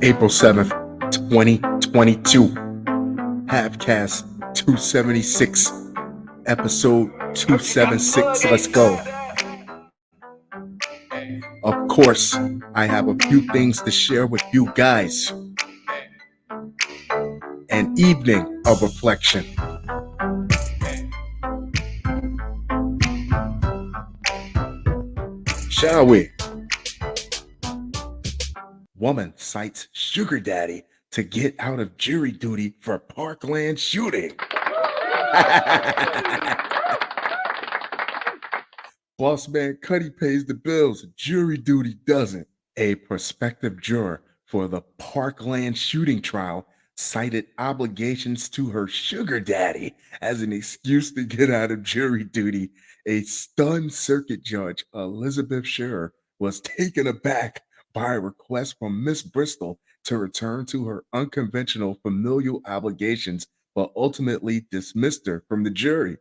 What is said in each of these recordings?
April 7th, 2022. Halfcast 276, episode 276. Let's go. Of course, I have a few things to share with you guys. An evening of reflection. Shall we? Woman cites sugar daddy to get out of jury duty for Parkland shooting. Boss man Cuddy pays the bills, jury duty doesn't. A prospective juror for the Parkland shooting trial cited obligations to her sugar daddy as an excuse to get out of jury duty. A stunned circuit judge, Elizabeth Scherer, was taken aback by a request from Miss Bristol to return to her unconventional familial obligations, but ultimately dismissed her from the jury.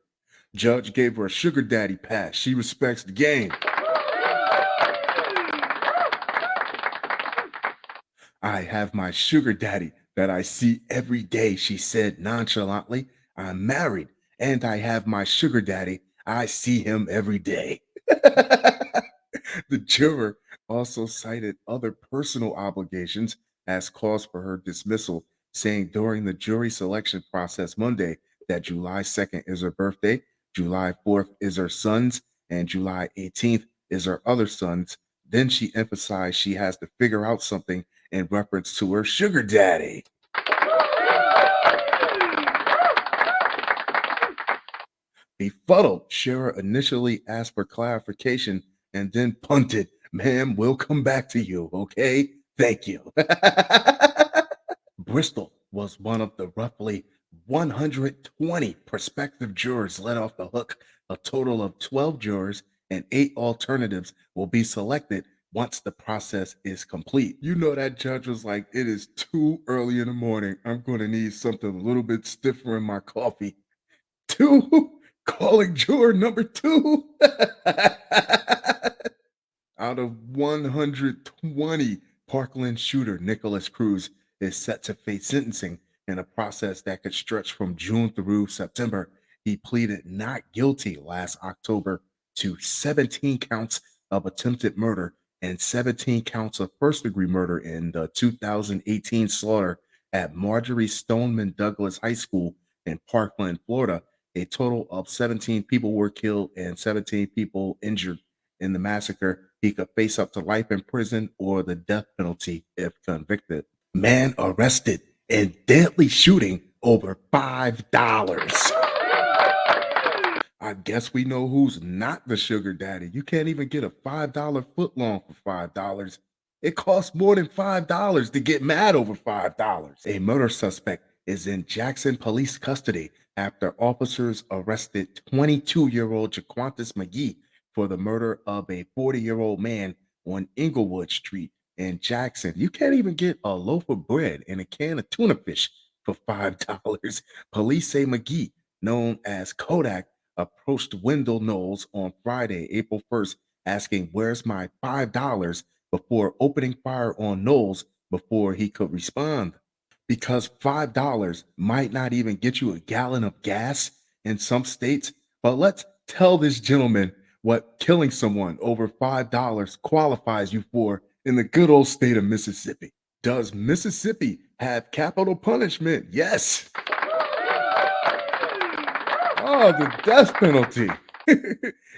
Judge gave her a sugar daddy pass. She respects the game. I have my sugar daddy that I see every day, she said nonchalantly. I'm married and I have my sugar daddy. I see him every day. The juror also cited other personal obligations as cause for her dismissal, saying during the jury selection process Monday that July 2nd is her birthday, July 4th is her son's, and July 18th is her other son's. Then she emphasized she has to figure out something in reference to her sugar daddy. Befuddled, Scherer initially asked for clarification and then punted, "Ma'am, we'll come back to you, okay? Thank you." Bristol was one of the roughly 120 prospective jurors let off the hook. A total of 12 jurors and 8 alternatives will be selected once the process is complete. You know, that judge was like, it is too early in the morning. I'm going to need something a little bit stiffer in my coffee. Two, calling juror number two. Out of 120, Parkland shooter Nicholas Cruz is set to face sentencing in a process that could stretch from June through September. He pleaded not guilty last October to 17 counts of attempted murder and 17 counts of first-degree murder in the 2018 slaughter at Marjorie Stoneman Douglas High School in Parkland, Florida. A total of 17 people were killed and 17 people injured in the massacre. He could face up to life in prison or the death penalty if convicted. Man arrested in deadly shooting over $5. I guess we know who's not the sugar daddy. You can't even get a $5 footlong for $5. It costs more than $5 to get mad over $5. A murder suspect is in Jackson police custody after officers arrested 22-year-old Jaquantis McGee for the murder of a 40-year-old man on Inglewood Street in Jackson. You can't even get a loaf of bread and a can of tuna fish for $5. Police say McGee, known as Kodak, approached Wendell Knowles on Friday, April 1st, asking, "Where's my $5?" before opening fire on Knowles before he could respond. Because $5 might not even get you a gallon of gas in some states, but let's tell this gentleman what killing someone over $5 qualifies you for in the good old state of Mississippi. Does Mississippi have capital punishment? Yes. Oh, the death penalty.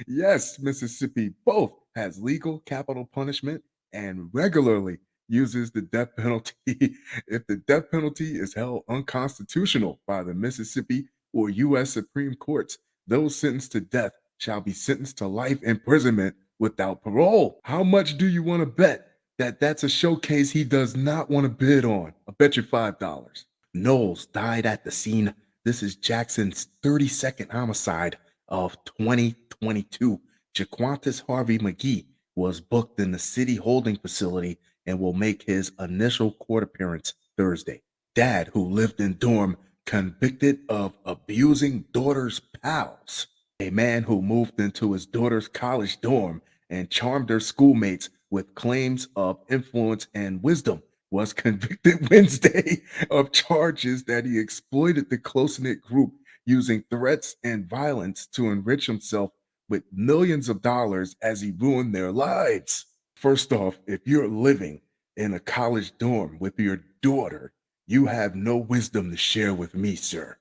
Yes, Mississippi both has legal capital punishment and regularly uses the death penalty if the death penalty is held unconstitutional by the Mississippi or U.S. Supreme Courts. Those sentenced to death shall be sentenced to life imprisonment without parole. How much do you want to bet that that's a showcase he does not want to bid on? I bet you $5. Knowles died at the scene. This is Jackson's 32nd homicide of 2022. Jaquantis Harvey McGee was booked in the city holding facility and will make his initial court appearance Thursday. Dad, who lived in dorm, convicted of abusing daughter's pals. A man who moved into his daughter's college dorm and charmed her schoolmates with claims of influence and wisdom was convicted Wednesday of charges that he exploited the close knit group using threats and violence to enrich himself with millions of dollars as he ruined their lives. First off, if you're living in a college dorm with your daughter, you have no wisdom to share with me, sir.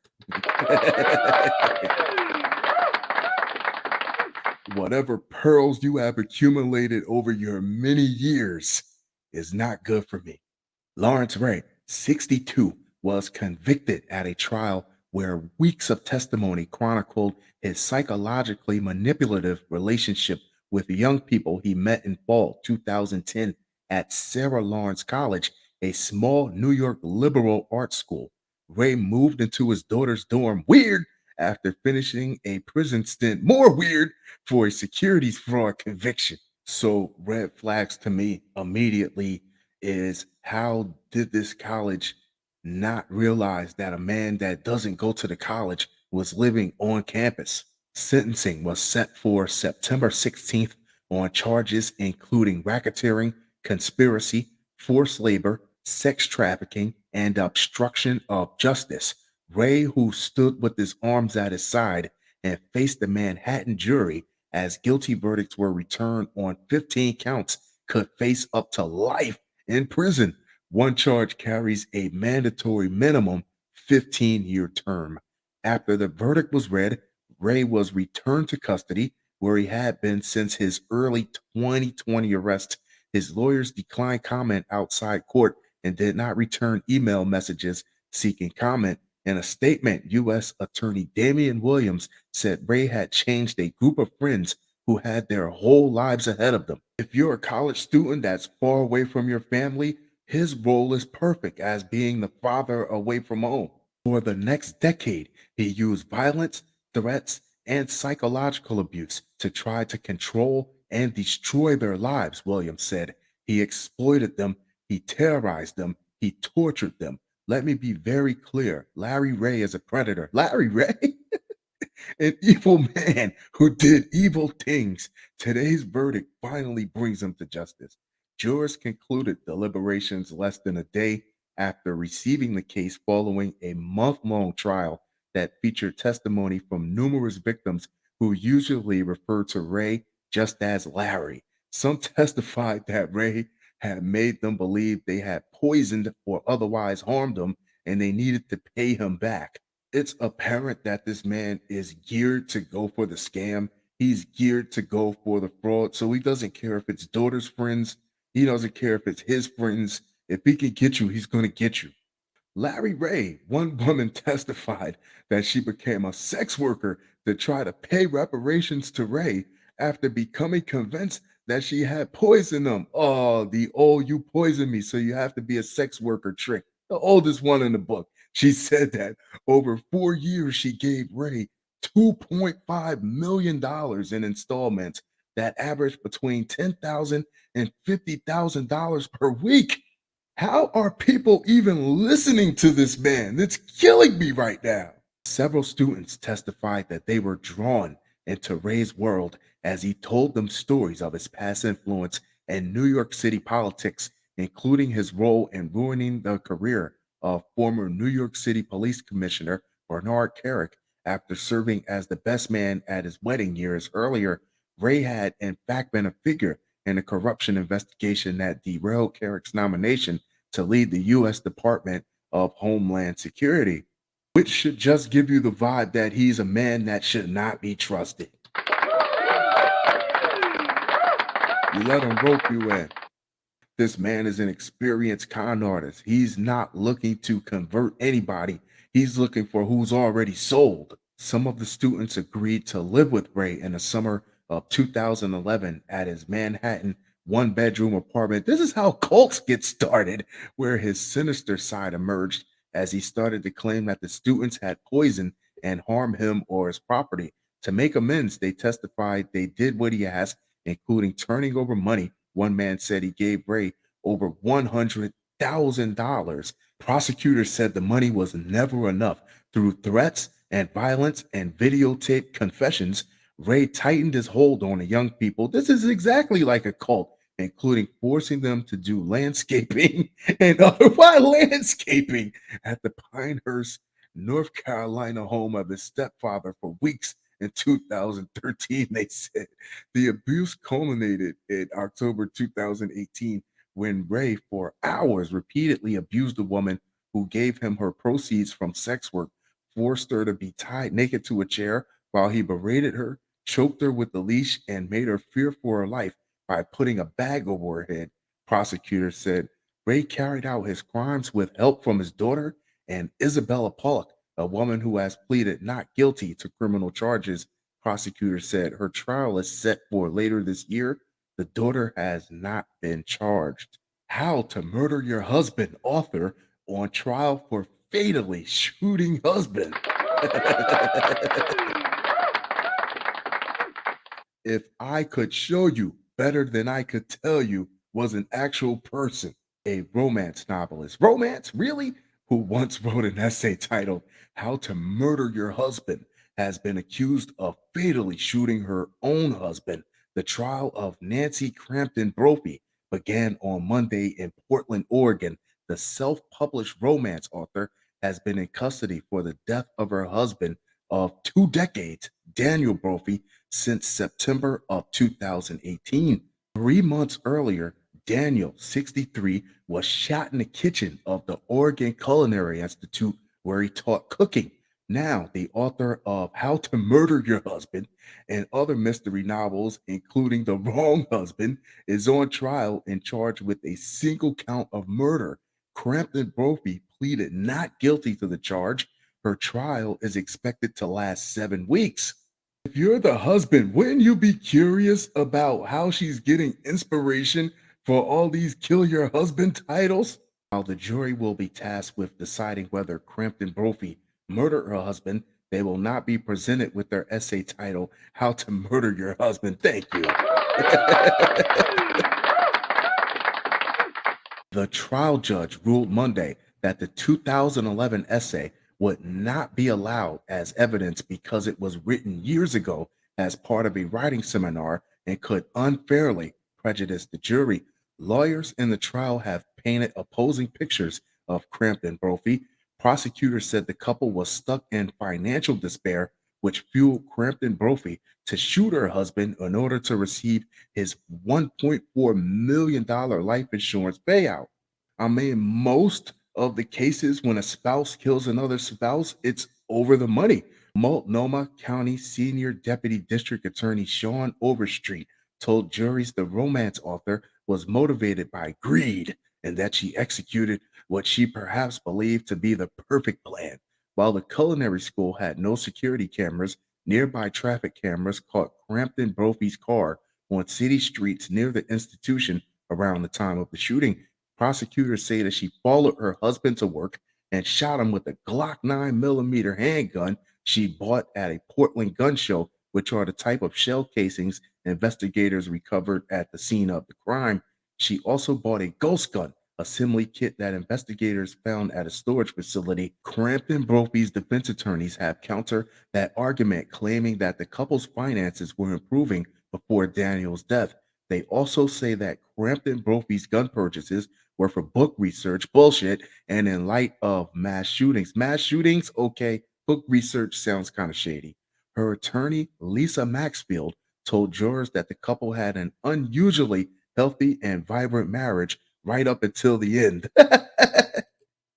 Whatever pearls you have accumulated over your many years is not good for me. Lawrence Ray, 62, was convicted at a trial where weeks of testimony chronicled his psychologically manipulative relationship with young people he met in fall 2010 at Sarah Lawrence College, a small New York liberal arts school. Ray moved into his daughter's dorm weird after finishing a prison stint, more weird, for a securities fraud conviction. So, red flags to me immediately is how did this college not realize that a man that doesn't go to the college was living on campus? Sentencing was set for September 16th on charges including racketeering, conspiracy, forced labor, sex trafficking, and obstruction of justice. Ray, who stood with his arms at his side and faced the Manhattan jury as guilty verdicts were returned on 15 counts, could face up to life in prison. One charge carries a mandatory minimum 15-year term. After the verdict was read, Ray was returned to custody, where he had been since his early 2020 arrest. His lawyers declined comment outside court and did not return email messages seeking comment. In a statement, U.S. Attorney Damian Williams said Ray had changed a group of friends who had their whole lives ahead of them. If you're a college student that's far away from your family, his role is perfect as being the father away from home. For the next decade, he used violence, threats, and psychological abuse to try to control and destroy their lives, Williams said. He exploited them, he terrorized them, he tortured them. Let me be very clear. Larry Ray is a predator. Larry Ray? An evil man who did evil things. Today's verdict finally brings him to justice. Jurors concluded deliberations less than a day after receiving the case following a month long trial that featured testimony from numerous victims who usually refer to Ray just as Larry. Some testified that Ray had made them believe they had poisoned or otherwise harmed them and they needed to pay him back. It's apparent that this man is geared to go for the scam. He's geared to go for the fraud. So he doesn't care if it's daughter's friends. He doesn't care if it's his friends. If he can get you, he's going to get you. Larry Ray, one woman testified that she became a sex worker to try to pay reparations to Ray after becoming convinced that she had poisoned him. Oh, the old you poisoned me, so you have to be a sex worker trick. The oldest one in the book. She said that over 4 years, she gave Ray $2.5 million in installments that averaged between $10,000 and $50,000 per week. How are people even listening to this man? It's killing me right now. Several students testified that they were drawn into Ray's world as he told them stories of his past influence in New York City politics, including his role in ruining the career of former New York City Police Commissioner Bernard Carrick after serving as the best man at his wedding years earlier. Ray had, in fact, been a figure in a corruption investigation that derailed Carrick's nomination to lead the U.S. Department of Homeland Security, which should just give you the vibe that he's a man that should not be trusted. You let him rope you in. This man is an experienced con artist. He's not looking to convert anybody. He's looking for who's already sold. Some of the students agreed to live with Ray in the summer of 2011 at his Manhattan one-bedroom apartment. This is how cults get started, where his sinister side emerged as he started to claim that the students had poisoned and harmed him or his property. To make amends, they testified they did what he asked, including turning over money. One man said he gave Ray over $100,000. Prosecutors said the money was never enough. Through threats and violence and videotaped confessions, Ray tightened his hold on the young people. This is exactly like a cult. including forcing them to do landscaping and otherwise landscaping at the Pinehurst, North Carolina home of his stepfather for weeks in 2013, they said. The abuse culminated in October 2018 when Ray, for hours, repeatedly abused a woman who gave him her proceeds from sex work, forced her to be tied naked to a chair while he berated her, choked her with the leash, and made her fear for her life by putting a bag over her head. Prosecutors said Ray carried out his crimes with help from his daughter and Isabella Pollock, a woman who has pleaded not guilty to criminal charges. Prosecutors said her trial is set for later this year. The daughter has not been charged. How to Murder Your Husband author on trial for fatally shooting husband. If I could show you better than I could tell you was an actual person, a romance novelist. Romance, really? Who once wrote an essay titled How to Murder Your Husband, has been accused of fatally shooting her own husband. The trial of Nancy Crampton Brophy began on Monday in Portland, Oregon. The self published romance author has been in custody for the death of her husband of 2 decades, Daniel Brophy, since September of 2018. 3 months earlier, Daniel, 63, was shot in the kitchen of the Oregon Culinary Institute where he taught cooking. Now, the author of How to Murder Your Husband and other mystery novels, including The Wrong Husband, is on trial and charged with a single count of murder. Crampton Brophy pleaded not guilty to the charge. Her trial is expected to last 7 weeks. If you're the husband, wouldn't you be curious about how she's getting inspiration for all these kill your husband titles? While the jury will be tasked with deciding whether Crampton Brophy murdered her husband, they will not be presented with their essay title, How to Murder Your Husband. Thank you. The trial judge ruled Monday that the 2011 essay would not be allowed as evidence because it was written years ago as part of a writing seminar and could unfairly prejudice the jury. Lawyers in the trial have painted opposing pictures of Crampton Brophy. Prosecutors said the couple was stuck in financial despair, which fueled Crampton Brophy to shoot her husband in order to receive his $1.4 million life insurance payout. I mean, most of the cases when a spouse kills another spouse, it's over the money. Multnomah County Senior Deputy District Attorney Sean Overstreet told juries the romance author was motivated by greed and that she executed what she perhaps believed to be the perfect plan. While the culinary school had no security cameras, nearby traffic cameras caught Crampton Brophy's car on city streets near the institution around the time of the shooting. Prosecutors say that she followed her husband to work and shot him with a Glock 9mm handgun she bought at a Portland gun show, which are the type of shell casings investigators recovered at the scene of the crime. She also bought a ghost gun assembly kit that investigators found at a storage facility. Crampton Brophy's defense attorneys have countered that argument, claiming that the couple's finances were improving before Daniel's death. They also say that Crampton Brophy's gun purchases were for book research bullshit and in light of mass shootings. Mass shootings, okay, book research sounds kind of shady. Her attorney, Lisa Maxfield, told jurors that the couple had an unusually healthy and vibrant marriage right up until the end.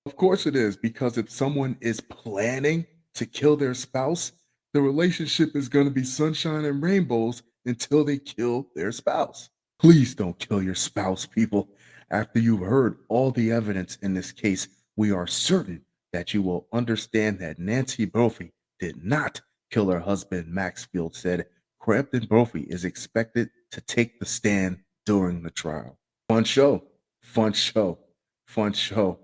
Of course it is, because if someone is planning to kill their spouse, the relationship is going to be sunshine and rainbows until they kill their spouse. Please don't kill your spouse, people. After you've heard all the evidence in this case, we are certain that you will understand that Nancy Brophy did not kill her husband, Maxfield said. Crampton Brophy is expected to take the stand during the trial. Fun show, fun show, fun show.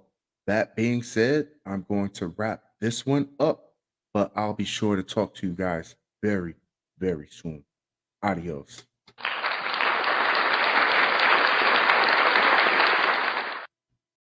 That being said, I'm going to wrap this one up, but I'll be sure to talk to you guys very, very soon. Adios.